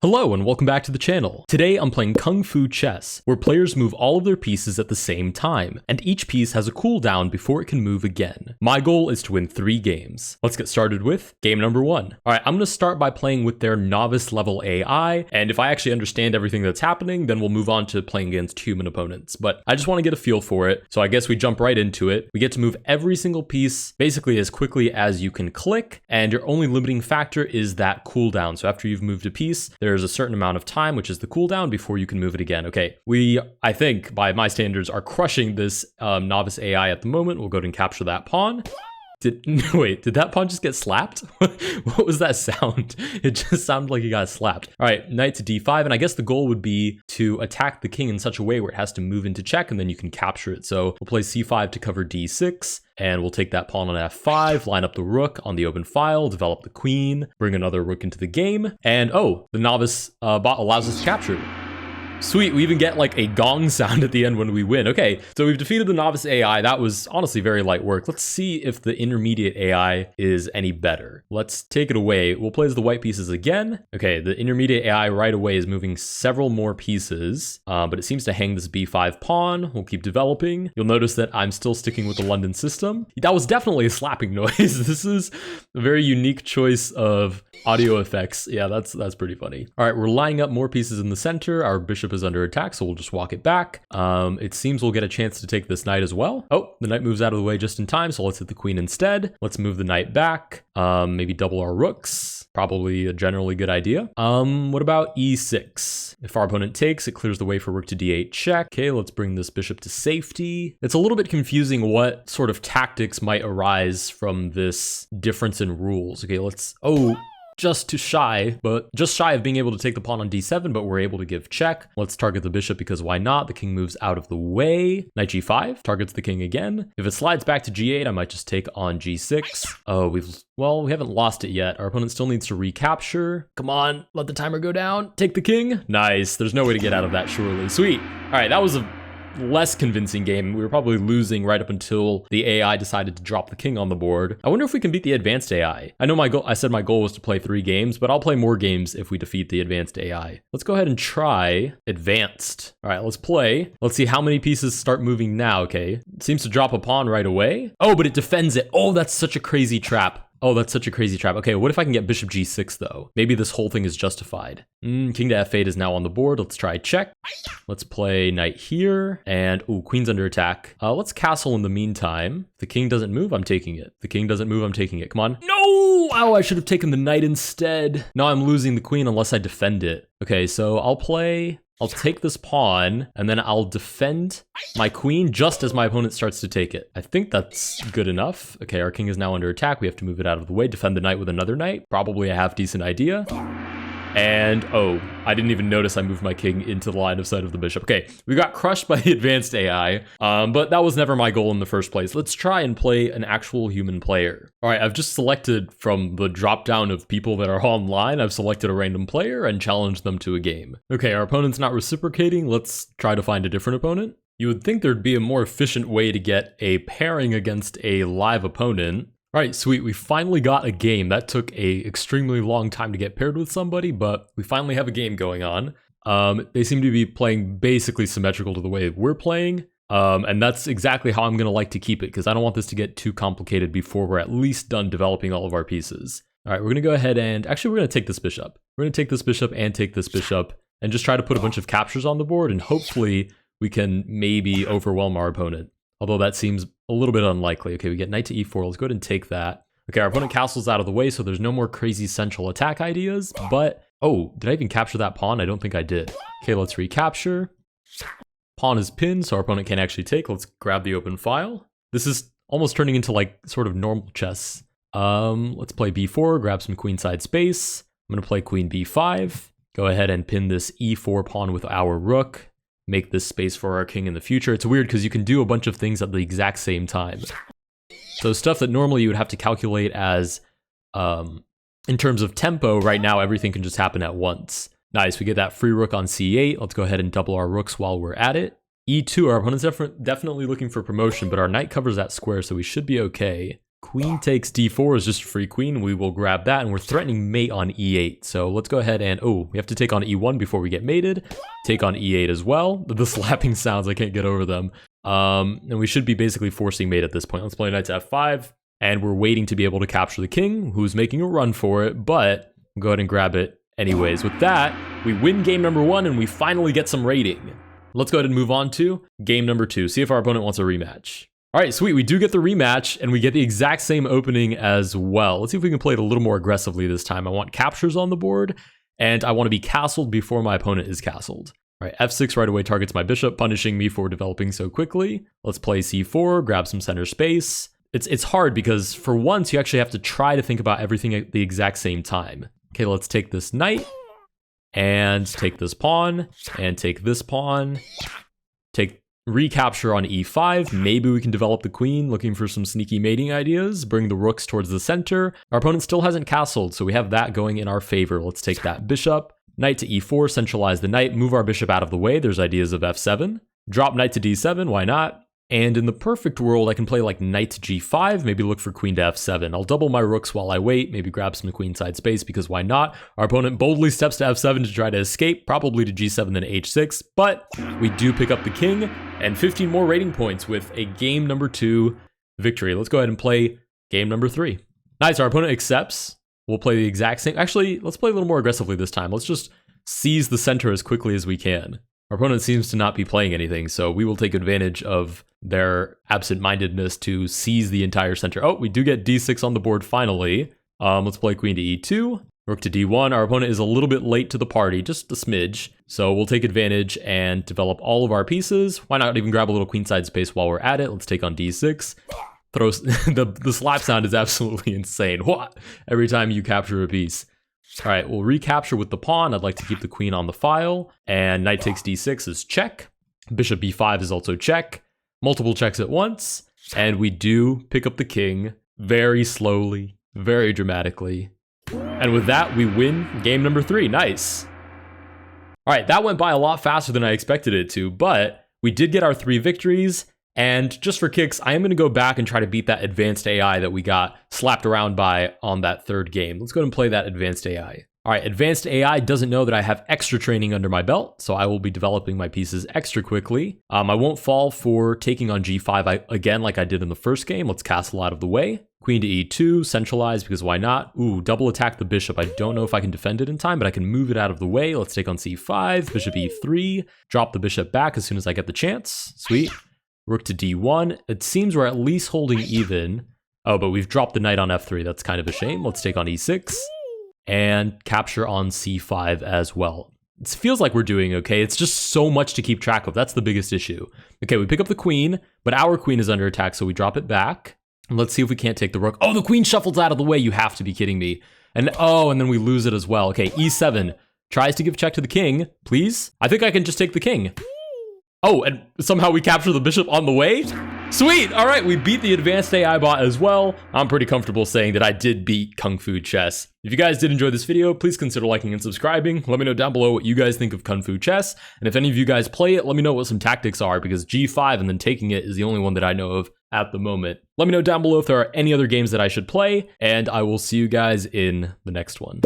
Hello and welcome back to the channel. Today I'm playing Kung Fu Chess, where players move all of their pieces at the same time, and each piece has a cooldown before it can move again. My goal is to win 3 games. Let's get started with game number 1. Alright, I'm going to start by playing with their novice level AI, and if I actually understand everything that's happening, then we'll move on to playing against human opponents. But I just want to get a feel for it, so I guess we jump right into it. We get to move every single piece basically as quickly as you can click, and your only limiting factor is that cooldown. So after you've moved a piece, there's a certain amount of time, which is the cooldown, before you can move it again. Okay, we, I think, by my standards, are crushing this novice AI at the moment. We'll go ahead and capture that pawn. Wait, did that pawn just get slapped? What was that sound? It just sounded like he got slapped. All right, knight to d5, and I guess the goal would be to attack the king in such a way where it has to move into check, and then you can capture it. So we'll play c5 to cover d6, and we'll take that pawn on f5, line up the rook on the open file, develop the queen, bring another rook into the game, and oh, the novice bot allows us to capture it. Sweet, we even get like a gong sound at the end when we win. Okay, so we've defeated the novice AI. That was honestly very light work. Let's see if the intermediate AI is any better. Let's take it away. We'll play as the white pieces again. Okay, the intermediate AI right away is moving several more pieces, but it seems to hang this b5 pawn. We'll keep developing. You'll notice that I'm still sticking with the London system. That was definitely a slapping noise. This is a very unique choice of audio effects. Yeah, that's pretty funny. All right, we're lining up more pieces in the center. Our bishop is under attack, so we'll just walk it back. It seems we'll get a chance to take this knight as well. Oh, the knight moves out of the way just in time, so let's hit the queen instead. Let's move the knight back. Maybe double our rooks. Probably a generally good idea. What about e6? If our opponent takes, it clears the way for rook to d8 check. Okay, let's bring this bishop to safety. It's a little bit confusing what sort of tactics might arise from this difference in rules. Okay, let's... Oh, just shy of being able to take the pawn on d7, but we're able to give check. Let's target the bishop because why not? The king moves out of the way. Knight g5 targets the king again. If it slides back to g8, I might just take on g6. Oh, we haven't lost it yet. Our opponent still needs to recapture. Come on, let the timer go down. Take the king. Nice. There's no way to get out of that, surely. Sweet. All right, that was a less convincing game. We were probably losing right up until the AI decided to drop the king on the board. I wonder if we can beat the advanced AI. I know I said my goal was to play 3 games, but I'll play more games if we defeat the advanced AI. Let's go ahead and try advanced. All right, let's play. Let's see how many pieces start moving now. Okay, it seems to drop a pawn right away. Oh, but it defends it. Oh, that's such a crazy trap. Oh, that's such a crazy trap. Okay, what if I can get bishop g6 though? Maybe this whole thing is justified. King to f8 is now on the board. Let's try check. Let's play knight here. And, ooh, queen's under attack. Let's castle in the meantime. If the king doesn't move, I'm taking it. If the king doesn't move, I'm taking it. Come on. No! Oh, I should have taken the knight instead. Now I'm losing the queen unless I defend it. Okay, so I'll take this pawn, and then I'll defend my queen just as my opponent starts to take it. I think that's good enough. Okay, our king is now under attack. We have to move it out of the way, defend the knight with another knight. Probably a half-decent idea. And, oh, I didn't even notice I moved my king into the line of sight of the bishop. Okay, we got crushed by the advanced AI, but that was never my goal in the first place. Let's try and play an actual human player. All right, I've just selected from the drop down of people that are online, I've selected a random player and challenged them to a game. Okay, our opponent's not reciprocating. Let's try to find a different opponent. You would think there'd be a more efficient way to get a pairing against a live opponent. All right, sweet, we finally got a game. That took a extremely long time to get paired with somebody, but we finally have a game going on. They seem to be playing basically symmetrical to the way we're playing, and that's exactly how I'm gonna like to keep it, because I don't want this to get too complicated before we're at least done developing all of our pieces. All right, we're gonna go ahead and, actually we're gonna take this bishop. We're gonna take this bishop and take this bishop, and just try to put a bunch of captures on the board, and hopefully we can maybe overwhelm our opponent. Although that seems a little bit unlikely. Okay, we get knight to e4. Let's go ahead and take that. Okay, our opponent castles out of the way, so there's no more crazy central attack ideas, but... Oh, did I even capture that pawn? I don't think I did. Okay, let's recapture. Pawn is pinned, so our opponent can't actually take. Let's grab the open file. This is almost turning into like sort of normal chess. Let's play b4, grab some queenside space. I'm gonna play queen b5. Go ahead and pin this e4 pawn with our rook. Make this space for our king in the future. It's weird because you can do a bunch of things at the exact same time. So stuff that normally you would have to calculate as, in terms of tempo, right now everything can just happen at once. Nice, we get that free rook on c8. Let's go ahead and double our rooks while we're at it. e2, our opponent's definitely looking for promotion, but our knight covers that square, so we should be okay. queen takes d4 is just a free queen. We will grab that, and we're threatening mate on e8. So let's go ahead and, oh, we have to take on e1 before we get mated. Take on e8 as well. The slapping sounds, I can't get over them. And we should be basically forcing mate at this point. Let's play knight to f5, and we're waiting to be able to capture the king, who's making a run for it, but we'll go ahead and grab it anyways. With that, we win game number 1, and we finally get some rating. Let's go ahead and move on to game number 2. See if our opponent wants a rematch. All right, sweet. We do get the rematch, and we get the exact same opening as well. Let's see if we can play it a little more aggressively this time. I want captures on the board, and I want to be castled before my opponent is castled. All right, f6 right away targets my bishop, punishing me for developing so quickly. Let's play c4, grab some center space. It's hard because for once, you actually have to try to think about everything at the exact same time. Okay, let's take this knight, and take this pawn, and take this pawn. Take recapture on e5. Maybe we can develop the queen, looking for some sneaky mating ideas. Bring the rooks towards the center. Our opponent still hasn't castled, so we have that going in our favor. Let's take that bishop. Knight to e4, centralize the knight, move our bishop out of the way. There's ideas of f7. Drop knight to d7, why not? And in the perfect world, I can play like knight to g5, maybe look for queen to f7. I'll double my rooks while I wait, maybe grab some queenside space because why not? Our opponent boldly steps to f7 to try to escape, probably to g7 then h6, but we do pick up the king and 15 more rating points with a game number 2 victory. Let's go ahead and play game number 3. Nice, our opponent accepts. We'll play the exact same. Actually, let's play a little more aggressively this time. Let's just seize the center as quickly as we can. Our opponent seems to not be playing anything, so we will take advantage of their absent-mindedness to seize the entire center. Oh, we do get d6 on the board finally. Let's play queen to e2, rook to d1. Our opponent is a little bit late to the party, just a smidge. So we'll take advantage and develop all of our pieces. Why not even grab a little queenside space while we're at it? Let's take on d6. The slap sound is absolutely insane. What? Every time you capture a piece. All right, we'll recapture with the pawn. I'd like to keep the queen on the file. And knight takes d6 is check. Bishop b5 is also check. Multiple checks at once. And we do pick up the king very slowly, very dramatically. And with that, we win game number 3. Nice. All right, that went by a lot faster than I expected it to, but we did get our 3 victories. And just for kicks, I am going to go back and try to beat that advanced AI that we got slapped around by on that 3rd game. Let's go ahead and play that advanced AI. All right, advanced AI doesn't know that I have extra training under my belt, so I will be developing my pieces extra quickly. I won't fall for taking on g5 again like I did in the first game. Let's castle out of the way. Queen to e2, centralize because why not? Ooh, double attack the bishop. I don't know if I can defend it in time, but I can move it out of the way. Let's take on c5, bishop e3, drop the bishop back as soon as I get the chance. Sweet. Rook to d1. It seems we're at least holding even. Oh, but we've dropped the knight on f3. That's kind of a shame. Let's take on e6 and capture on c5 as well. It feels like we're doing okay. It's just so much to keep track of. That's the biggest issue. Okay, we pick up the queen, but our queen is under attack, so we drop it back. And let's see if we can't take the rook. Oh, the queen shuffles out of the way. You have to be kidding me. And oh, and then we lose it as well. Okay, e7 tries to give check to the king. Please? I think I can just take the king. Oh, and somehow we capture the bishop on the way? Sweet! All right, we beat the advanced AI bot as well. I'm pretty comfortable saying that I did beat Kung Fu Chess. If you guys did enjoy this video, please consider liking and subscribing. Let me know down below what you guys think of Kung Fu Chess. And if any of you guys play it, let me know what some tactics are, because G5 and then taking it is the only one that I know of at the moment. Let me know down below if there are any other games that I should play, and I will see you guys in the next one.